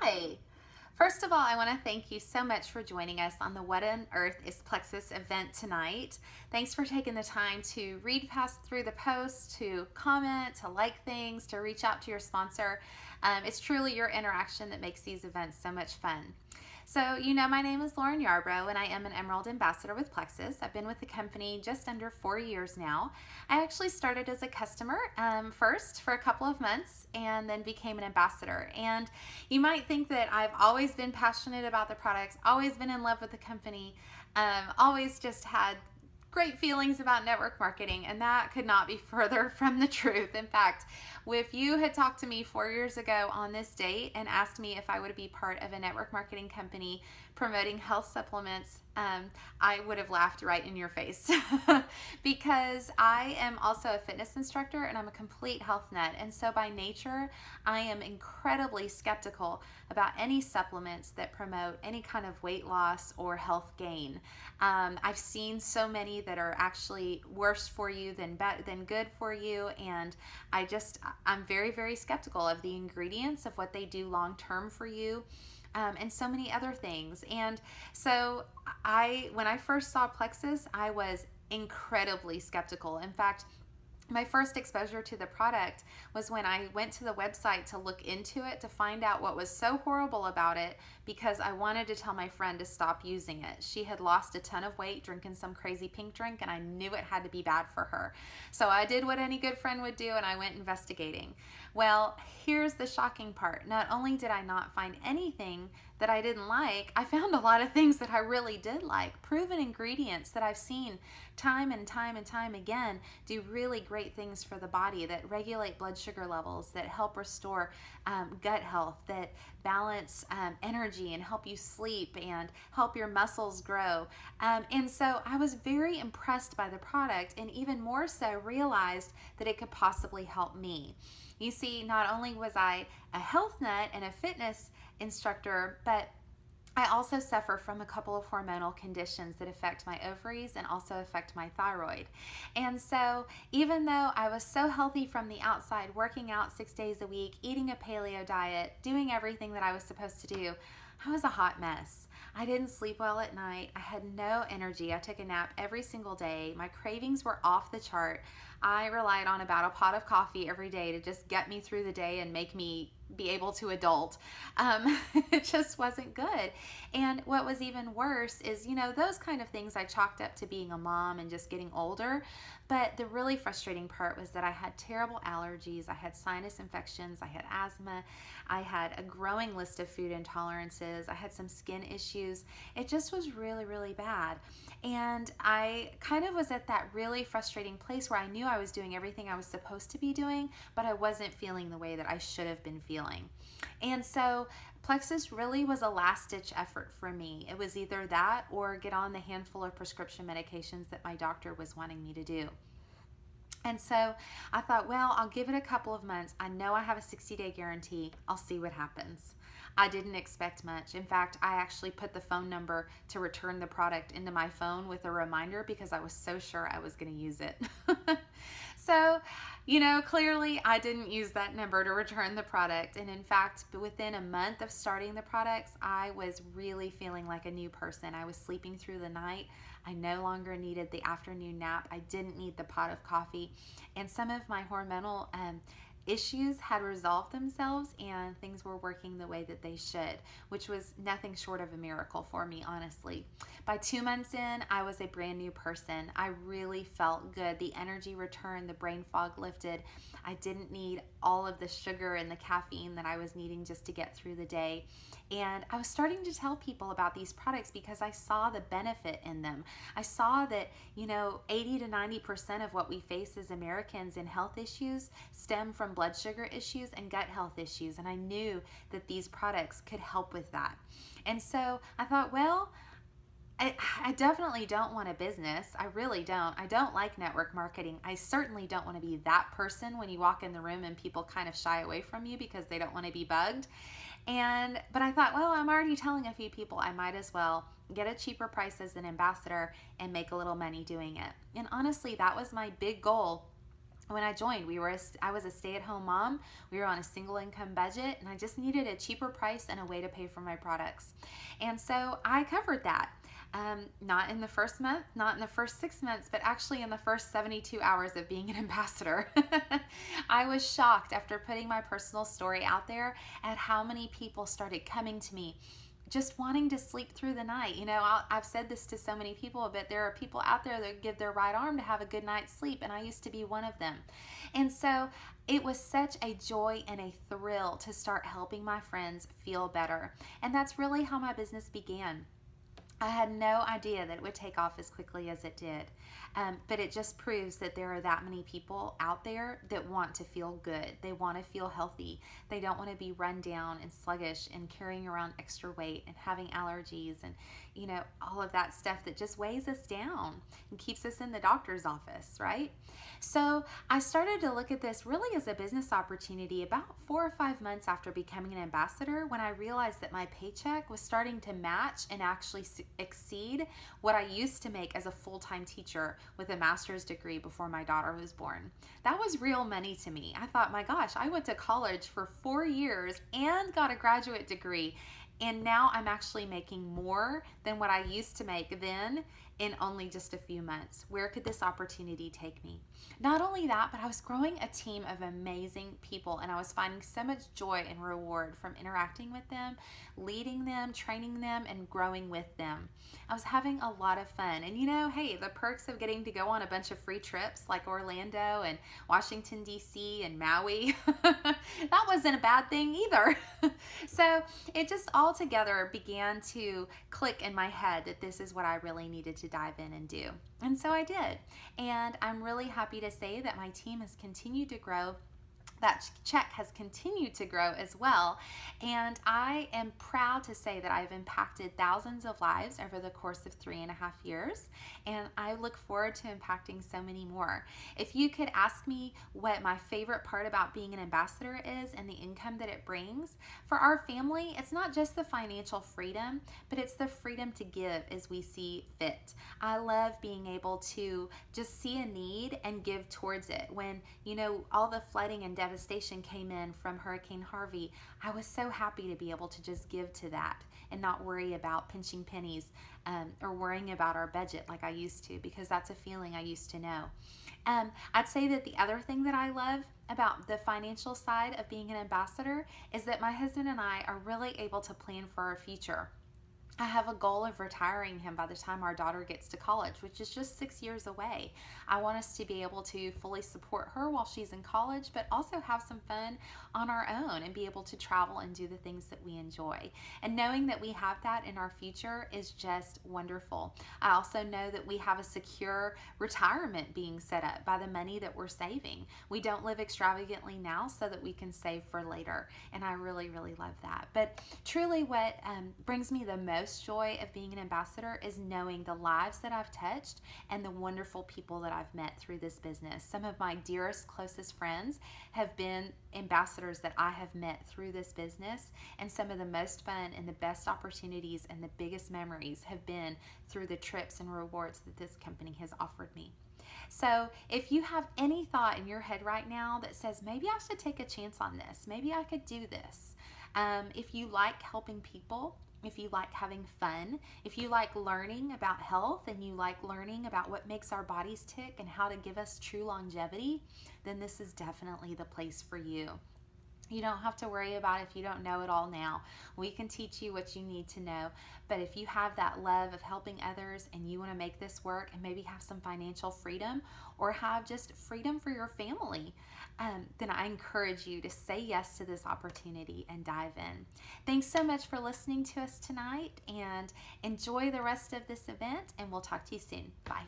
Hi. First of all, I want to thank you so much for joining us on the What on Earth is Plexus event tonight. Thanks for taking the time to read past through the post, to comment, to like things, to reach out to your sponsor. It's truly your interaction that makes these events so much fun. So, my name is Lauren Yarbrough, and I am an Emerald Ambassador with Plexus. I've been with the company just under 4 years now. I actually started as a customer first for a couple of months and then became an ambassador. And you might think that I've always been passionate about the products, always been in love with the company, always just had great feelings about network marketing, and that could not be further from the truth. In fact, if you had talked to me 4 years ago on this date and asked me if I would be part of a network marketing company promoting health supplements, I would have laughed right in your face because I am also a fitness instructor and I'm a complete health nut. And so by nature, I am incredibly skeptical about any supplements that promote any kind of weight loss or health gain. I've seen so many that are actually worse for you than good for you, and I'm very, very skeptical of the ingredients of what they do long term for you. And so many other things. And so when I first saw Plexus, I was incredibly skeptical. In fact, my first exposure to the product was when I went to the website to look into it to find out what was so horrible about it, because I wanted to tell my friend to stop using it. She had lost a ton of weight drinking some crazy pink drink, and I knew it had to be bad for her. So I did what any good friend would do, and I went investigating. Well, here's the shocking part. Not only did I not find anything that I didn't like, I found a lot of things that I really did like. Proven ingredients that I've seen time and time and time again do really great things for the body, that regulate blood sugar levels, that help restore gut health, that balance energy and help you sleep and help your muscles grow. And so I was very impressed by the product, and even more so realized that it could possibly help me. You see, not only was I a health nut and a fitness instructor, but I also suffer from a couple of hormonal conditions that affect my ovaries and also affect my thyroid. And so even though I was so healthy from the outside, working out 6 days a week, eating a paleo diet, doing everything that I was supposed to do, I was a hot mess. I didn't sleep well at night. I had no energy. I took a nap every single day. My cravings were off the chart. I relied on about a pot of coffee every day to just get me through the day and make me be able to adult. It just wasn't good. And what was even worse is, those kind of things I chalked up to being a mom and just getting older. But the really frustrating part was that I had terrible allergies. I had sinus infections. I had asthma. I had a growing list of food intolerances. I had some skin issues. It just was really, really bad. And I kind of was at that really frustrating place where I knew I was doing everything I was supposed to be doing, but I wasn't feeling the way that I should have been feeling. And so Plexus really was a last-ditch effort for me. It was either that or get on the handful of prescription medications that my doctor was wanting me to do. And so I thought, well, I'll give it a couple of months. I know I have a 60-day guarantee. I'll see what happens. I didn't expect much. In fact, I actually put the phone number to return the product into my phone with a reminder because I was so sure I was going to use it. So, clearly I didn't use that number to return the product. And in fact, within a month of starting the products, I was really feeling like a new person. I was sleeping through the night. I no longer needed the afternoon nap. I didn't need the pot of coffee. And some of my hormonal issues had resolved themselves and things were working the way that they should, which was nothing short of a miracle for me, honestly. By 2 months in, I was a brand new person. I really felt good. The energy returned, the brain fog lifted. I didn't need all of the sugar and the caffeine that I was needing just to get through the day. And I was starting to tell people about these products because I saw the benefit in them. I saw that, 80 to 90% of what we face as Americans in health issues stem from blood sugar issues and gut health issues. And I knew that these products could help with that. And so I thought, well, I definitely don't want a business. I really don't. I don't like network marketing. I certainly don't want to be that person when you walk in the room and people kind of shy away from you because they don't want to be bugged. But I thought, well, I'm already telling a few people, I might as well get a cheaper price as an ambassador and make a little money doing it. And honestly, that was my big goal when I joined, I was a stay-at-home mom. We were on a single income budget, and I just needed a cheaper price and a way to pay for my products. And so I covered that. Not in the first month, not in the first 6 months, but actually in the first 72 hours of being an ambassador. I was shocked after putting my personal story out there at how many people started coming to me just wanting to sleep through the night. I've said this to so many people, but there are people out there that give their right arm to have a good night's sleep, and I used to be one of them. And so it was such a joy and a thrill to start helping my friends feel better. And that's really how my business began. I had no idea that it would take off as quickly as it did. But it just proves that there are that many people out there that want to feel good. They want to feel healthy. They don't want to be run down and sluggish and carrying around extra weight and having allergies and, all of that stuff that just weighs us down and keeps us in the doctor's office, right? So I started to look at this really as a business opportunity about 4 or 5 months after becoming an ambassador, when I realized that my paycheck was starting to match and actually exceed what I used to make as a full-time teacher with a master's degree before my daughter was born. That was real money to me. I thought, my gosh, I went to college for 4 years and got a graduate degree, and now I'm actually making more than what I used to make then in only just a few months. Where could this opportunity take me? Not only that, but I was growing a team of amazing people, and I was finding so much joy and reward from interacting with them, leading them, training them, and growing with them. I was having a lot of fun. And hey, the perks of getting to go on a bunch of free trips like Orlando and Washington, D.C. and Maui, that wasn't a bad thing either. So it just all together began to click in my head that this is what I really needed to dive in and do. And so I did. And I'm really happy to say that my team has continued to grow. That check has continued to grow as well. And I am proud to say that I've impacted thousands of lives over the course of 3.5 years. And I look forward to impacting so many more. If you could ask me what my favorite part about being an ambassador is and the income that it brings, for our family, it's not just the financial freedom, but it's the freedom to give as we see fit. I love being able to just see a need and give towards it. When, all the flooding and devastation came in from Hurricane Harvey, I was so happy to be able to just give to that and not worry about pinching pennies or worrying about our budget like I used to, because that's a feeling I used to know. I'd say that the other thing that I love about the financial side of being an ambassador is that my husband and I are really able to plan for our future. I have a goal of retiring him by the time our daughter gets to college, which is just 6 years away. I want us to be able to fully support her while she's in college, but also have some fun on our own and be able to travel and do the things that we enjoy. And knowing that we have that in our future is just wonderful. I also know that we have a secure retirement being set up by the money that we're saving. We don't live extravagantly now so that we can save for later. And I really, really love that. But truly what brings me the most joy of being an ambassador is knowing the lives that I've touched and the wonderful people that I've met through this business. Some of my dearest, closest friends have been ambassadors that I have met through this business, and some of the most fun and the best opportunities and the biggest memories have been through the trips and rewards that this company has offered me. So if you have any thought in your head right now that says, maybe I should take a chance on this, maybe I could do this. If you like helping people, if you like having fun, if you like learning about health and you like learning about what makes our bodies tick and how to give us true longevity, then this is definitely the place for you. You don't have to worry about if you don't know it all now. We can teach you what you need to know. But if you have that love of helping others and you want to make this work and maybe have some financial freedom or have just freedom for your family, then I encourage you to say yes to this opportunity and dive in. Thanks so much for listening to us tonight, and enjoy the rest of this event, and we'll talk to you soon. Bye.